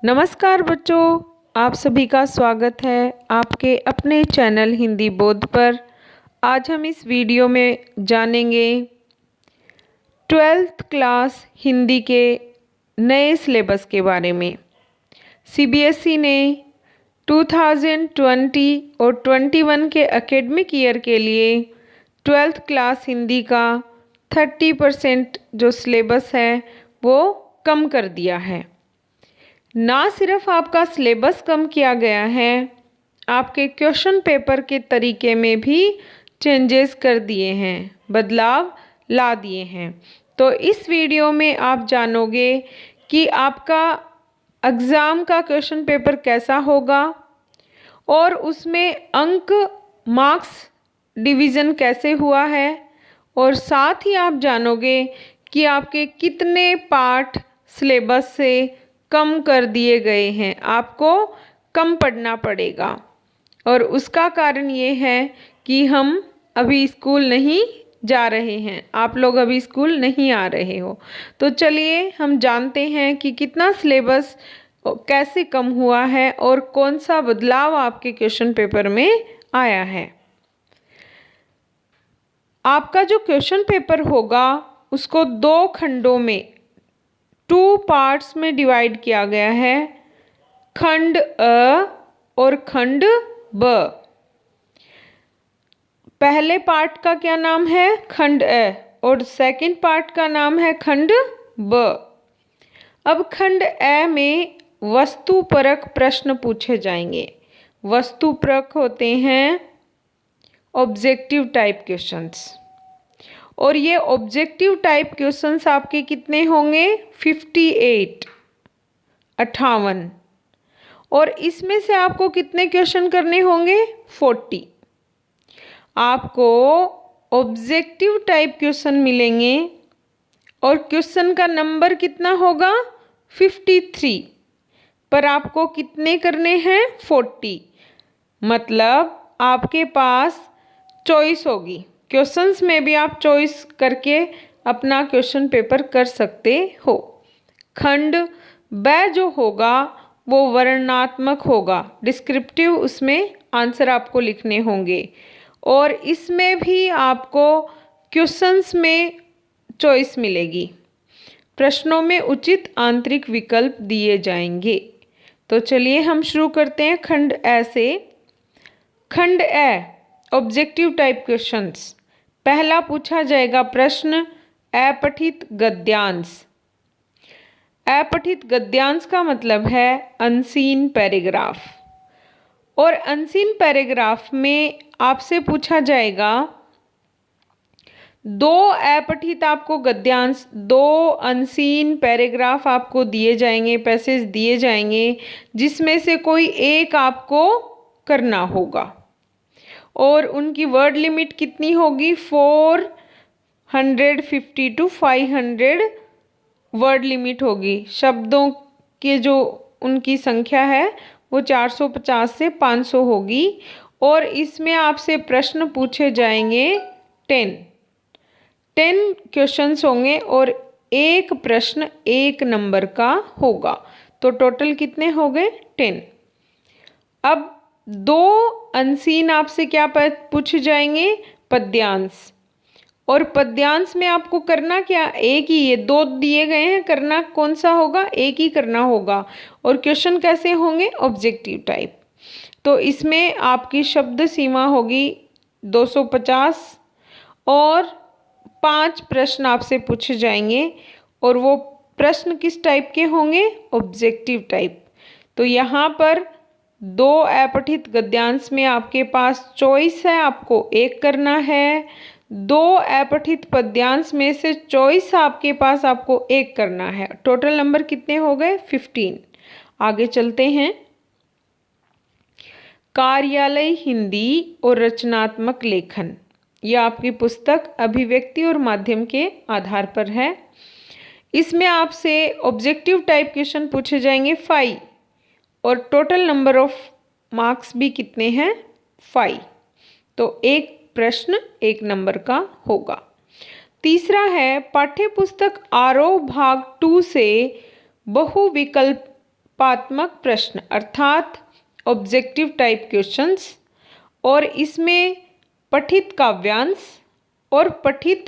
नमस्कार बच्चों, आप सभी का स्वागत है आपके अपने चैनल हिंदी बोध पर। आज हम इस वीडियो में जानेंगे 12th क्लास हिंदी के नए सिलेबस के बारे में। सीबीएसई ने 2020 और 21 के एकेडमिक ईयर के लिए 12th क्लास हिंदी का 30% जो सिलेबस है वो कम कर दिया है। ना सिर्फ आपका सिलेबस कम किया गया है, आपके क्वेश्चन पेपर के तरीके में भी चेंजेस कर दिए हैं, बदलाव ला दिए हैं। तो इस वीडियो में आप जानोगे कि आपका एग्ज़ाम का क्वेश्चन पेपर कैसा होगा और उसमें अंक मार्क्स डिवीज़न कैसे हुआ है, और साथ ही आप जानोगे कि आपके कितने पार्ट सिलेबस से कम कर दिए गए हैं, आपको कम पढ़ना पड़ेगा। और उसका कारण ये है कि हम अभी स्कूल नहीं जा रहे हैं, आप लोग अभी स्कूल नहीं आ रहे हो। तो चलिए हम जानते हैं कि कितना सिलेबस कैसे कम हुआ है और कौन सा बदलाव आपके क्वेश्चन पेपर में आया है। आपका जो क्वेश्चन पेपर होगा उसको 2 खंडों में 2 पार्ट्स में डिवाइड किया गया है, खंड अ और खंड ब। पहले पार्ट का क्या नाम है? खंड अ, और सेकंड पार्ट का नाम है खंड ब। अब खंड अ में वस्तुपरक प्रश्न पूछे जाएंगे। वस्तुपरक होते हैं ऑब्जेक्टिव टाइप क्वेश्चंस, और ये ऑब्जेक्टिव टाइप क्वेश्चंस आपके कितने होंगे? 58 58। और इसमें से आपको कितने क्वेश्चन करने होंगे? 40। आपको ऑब्जेक्टिव टाइप क्वेश्चन मिलेंगे और क्वेश्चन का नंबर कितना होगा? 53। पर आपको कितने करने हैं? 40। मतलब आपके पास चॉइस होगी। क्वेश्चंस में भी आप चॉइस करके अपना क्वेश्चन पेपर कर सकते हो। खंड ब जो होगा वो वर्णनात्मक होगा, डिस्क्रिप्टिव उसमें आंसर आपको लिखने होंगे, और इसमें भी आपको क्वेश्चंस में चॉइस मिलेगी। प्रश्नों में उचित आंतरिक विकल्प दिए जाएंगे। तो चलिए हम शुरू करते हैं खंड ए से। खंड ए ऑब्जेक्टिव टाइप क्वेश्चंस। पहला पूछा जाएगा प्रश्न अपठित गद्यांश। अपठित गद्यांश का मतलब है अनसीन पैराग्राफ, और अनसीन पैराग्राफ में आपसे पूछा जाएगा 2 अपठित आपको गद्यांश, 2 अनसीन पैराग्राफ आपको दिए जाएंगे, पैसेज दिए जाएंगे, जिसमें से कोई एक आपको करना होगा। और उनकी वर्ड लिमिट कितनी होगी? 450 to 500 वर्ड लिमिट होगी। शब्दों के जो उनकी संख्या है वो 450 से 500 होगी। और इसमें आपसे प्रश्न पूछे जाएंगे 10 क्वेश्चंस होंगे, और एक प्रश्न 1 नंबर का होगा। तो टोटल कितने हो गए? 10। अब 2 अनसीन आपसे क्या पूछे जाएंगे? पद्यांश। और पद्यांश में आपको करना क्या? एक ही, ये 2 दिए गए हैं, करना कौन सा होगा? एक ही करना होगा। और क्वेश्चन कैसे होंगे? Objective type. तो इसमें आपकी शब्द सीमा होगी 250, और 5 प्रश्न आपसे पूछे जाएंगे, और वो प्रश्न किस टाइप के होंगे? Objective type. तो यहाँ पर 2 अपठित गद्यांश में आपके पास चॉइस है, आपको एक करना है। 2 अपठित पद्यांश में से चॉइस आपके पास, आपको एक करना है। टोटल नंबर कितने हो गए? 15। आगे चलते हैं। कार्यालय हिंदी और रचनात्मक लेखन, यह आपकी पुस्तक अभिव्यक्ति और माध्यम के आधार पर है। इसमें आपसे ऑब्जेक्टिव टाइप क्वेश्चन पूछे जाएंगे 5, और टोटल नंबर ऑफ मार्क्स भी कितने हैं? 5। तो एक प्रश्न 1 नंबर का होगा। तीसरा है पाठ्य पुस्तक आरोह भाग 2 से बहुविकल्प पात्मक प्रश्न अर्थात ऑब्जेक्टिव टाइप क्वेश्चंस, और इसमें पठित काव्यांश और पठित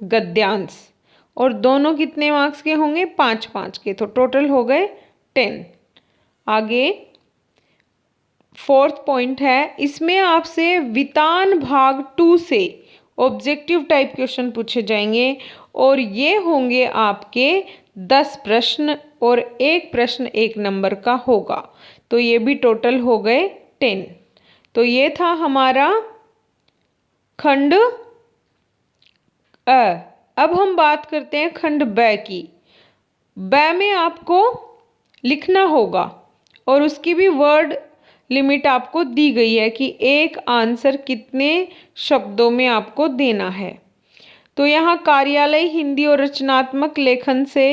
गद्यांश, और दोनों कितने मार्क्स के होंगे? 5-5 के, तो टोटल हो गए 10। आगे 4th पॉइंट है, इसमें आपसे वितान भाग 2 से ऑब्जेक्टिव टाइप क्वेश्चन पूछे जाएंगे और ये होंगे आपके 10 प्रश्न और एक प्रश्न 1 नंबर का होगा, तो ये भी टोटल हो गए 10। तो ये था हमारा खंड अ। अब हम बात करते हैं खंड ब की। ब में आपको लिखना होगा और उसकी भी वर्ड लिमिट आपको दी गई है कि एक आंसर कितने शब्दों में आपको देना है। तो यहाँ कार्यालय हिंदी और रचनात्मक लेखन से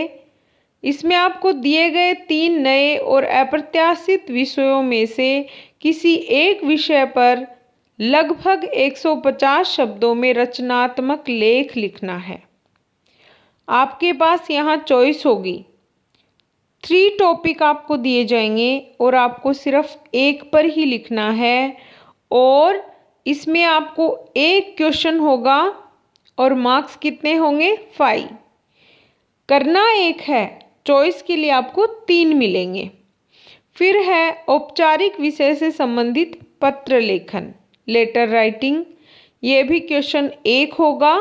इसमें आपको दिए गए 3 नए और अप्रत्याशित विषयों में से किसी एक विषय पर लगभग 150 शब्दों में रचनात्मक लेख लिखना है। आपके पास यहाँ चॉइस होगी, 3 टॉपिक आपको दिए जाएंगे और आपको सिर्फ एक पर ही लिखना है, और इसमें आपको एक क्वेश्चन होगा और मार्क्स कितने होंगे? 5। करना एक है, चॉइस के लिए आपको 3 मिलेंगे। फिर है औपचारिक विषय से संबंधित पत्र लेखन, लेटर राइटिंग, ये भी क्वेश्चन 1 होगा,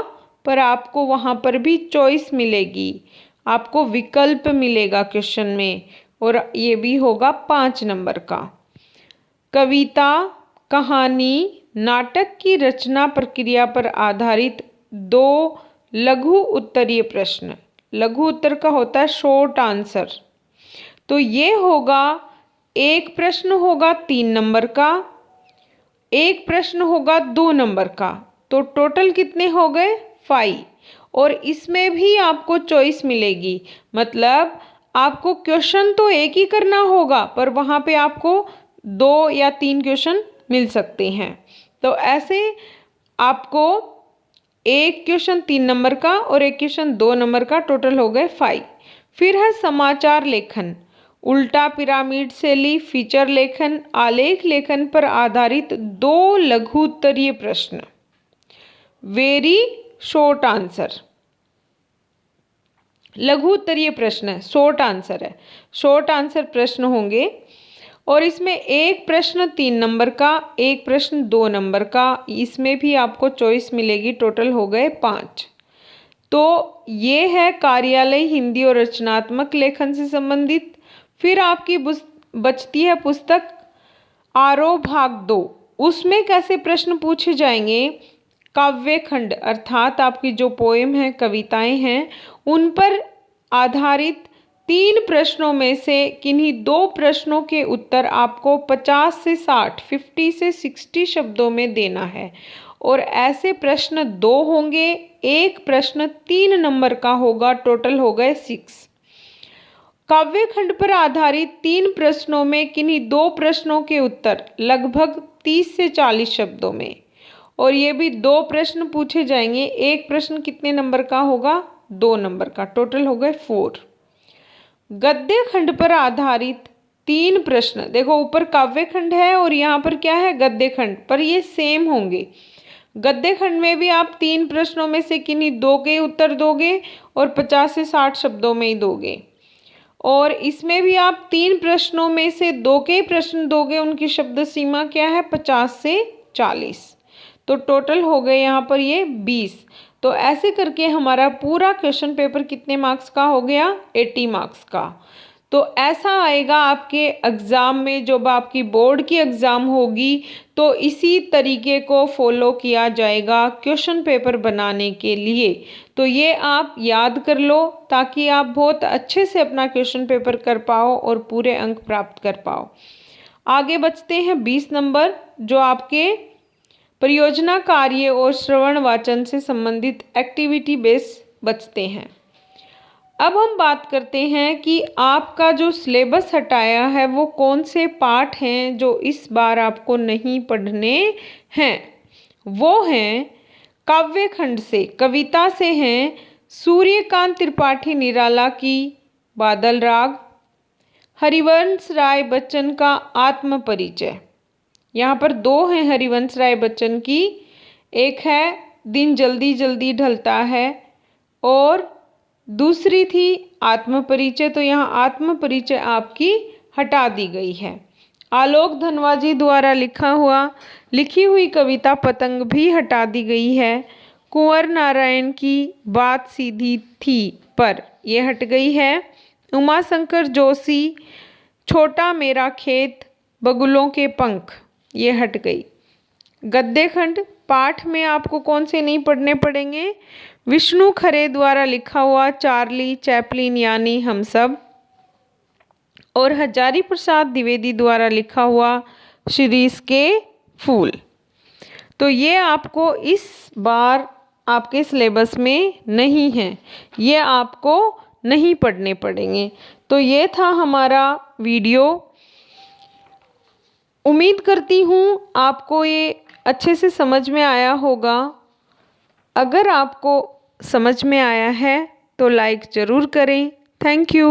पर आपको वहाँ पर भी चॉइस मिलेगी, आपको विकल्प मिलेगा क्वेश्चन में, और ये भी होगा 5 नंबर का। कविता, कहानी, नाटक की रचना प्रक्रिया पर आधारित 2 लघु उत्तरीय प्रश्न, लघु उत्तर का होता है शॉर्ट आंसर, तो ये होगा, एक प्रश्न होगा 3 नंबर का, एक प्रश्न होगा 2 नंबर का, तो टोटल कितने हो गए? 5। और इसमें भी आपको चॉइस मिलेगी, मतलब आपको क्वेश्चन तो एक ही करना होगा, पर वहाँ पे आपको 2 या 3 क्वेश्चन मिल सकते हैं। तो ऐसे आपको एक क्वेश्चन 3 नंबर का और एक क्वेश्चन 2 नंबर का, टोटल हो गए 5। फिर है समाचार लेखन, उल्टा पिरामिड शैली, फीचर लेखन, आलेख लेखन पर आधारित 2 लघु उत्तरीय प्रश्न, वेरी शॉर्ट आंसर, लघु उत्तरीय प्रश्न है, शॉर्ट आंसर है, शॉर्ट आंसर प्रश्न होंगे, और इसमें एक प्रश्न 3 नंबर का, एक प्रश्न 2 नंबर का, इसमें भी आपको चॉइस मिलेगी, टोटल हो गए 5। तो ये है कार्यालय हिंदी और रचनात्मक लेखन से संबंधित। फिर आपकी बचती है पुस्तक आरोह भाग 2, उसमें कैसे प्रश्न पूछे जाएंगे? काव्य खंड अर्थात आपकी जो पोएम है, कविताएं हैं, उन पर आधारित 3 प्रश्नों में से किन्हीं 2 प्रश्नों के उत्तर आपको 50 से 60, 50 से 60 शब्दों में देना है, और ऐसे प्रश्न 2 होंगे, एक प्रश्न 3 नंबर का होगा, टोटल हो गए 6। काव्य खंड पर आधारित 3 प्रश्नों में किन्हीं 2 प्रश्नों के उत्तर लगभग 30 से 40 शब्दों में, और ये भी 2 प्रश्न पूछे जाएंगे, एक प्रश्न कितने नंबर का होगा? 2 नंबर का, टोटल हो गए 4। गद्य खंड पर आधारित 3 प्रश्न, देखो ऊपर काव्य खंड है और यहाँ पर क्या है? गद्य खंड, पर ये सेम होंगे। गद्य खंड में भी आप 3 प्रश्नों में से किन्हीं 2 के उत्तर दोगे और 50 से 60 शब्दों में ही दोगे, और इसमें भी आप 3 प्रश्नों में से 2 के प्रश्न दोगे, उनकी शब्द सीमा क्या है? 50 से 40, तो टोटल हो गए यहाँ पर ये 20। तो ऐसे करके हमारा पूरा क्वेश्चन पेपर कितने मार्क्स का हो गया? 80 मार्क्स का। तो ऐसा आएगा आपके एग्ज़ाम में, जब आपकी बोर्ड की एग्ज़ाम होगी तो इसी तरीके को फॉलो किया जाएगा क्वेश्चन पेपर बनाने के लिए। तो ये आप याद कर लो, ताकि आप बहुत अच्छे से अपना क्वेश्चन पेपर कर पाओ और पूरे अंक प्राप्त कर पाओ। आगे बचते हैं 20 नंबर, जो आपके परियोजना कार्य और श्रवण वाचन से संबंधित एक्टिविटी बेस बचते हैं। अब हम बात करते हैं कि आपका जो सिलेबस हटाया है वो कौन से पाठ हैं जो इस बार आपको नहीं पढ़ने हैं। वो हैं काव्य खंड से, कविता से हैं सूर्यकांत त्रिपाठी निराला की बादल राग, हरिवंश राय बच्चन का आत्म परिचय। यहाँ पर दो हैं हरिवंश राय बच्चन की, एक है दिन जल्दी जल्दी ढलता है और दूसरी थी आत्म परिचय। तो यहाँ आत्म परिचय आपकी हटा दी गई है। आलोक धनवाजी द्वारा लिखी हुई कविता पतंग भी हटा दी गई है। कुंवर नारायण की बात सीधी थी पर ये हट गई है। उमाशंकर जोशी छोटा मेरा खेत बगुलों के पंख, ये हट गई। गद्य खंड पाठ में आपको कौन से नहीं पढ़ने पड़ेंगे? विष्णु खरे द्वारा लिखा हुआ चार्ली चैपलिन यानी हम सब, और हजारी प्रसाद द्विवेदी द्वारा लिखा हुआ शिरीष के फूल। तो ये आपको इस बार आपके सिलेबस में नहीं है, ये आपको नहीं पढ़ने पड़ेंगे। तो ये था हमारा वीडियो। उम्मीद करती हूँ आपको ये अच्छे से समझ में आया होगा। अगर आपको समझ में आया है तो लाइक ज़रूर करें। Thank you.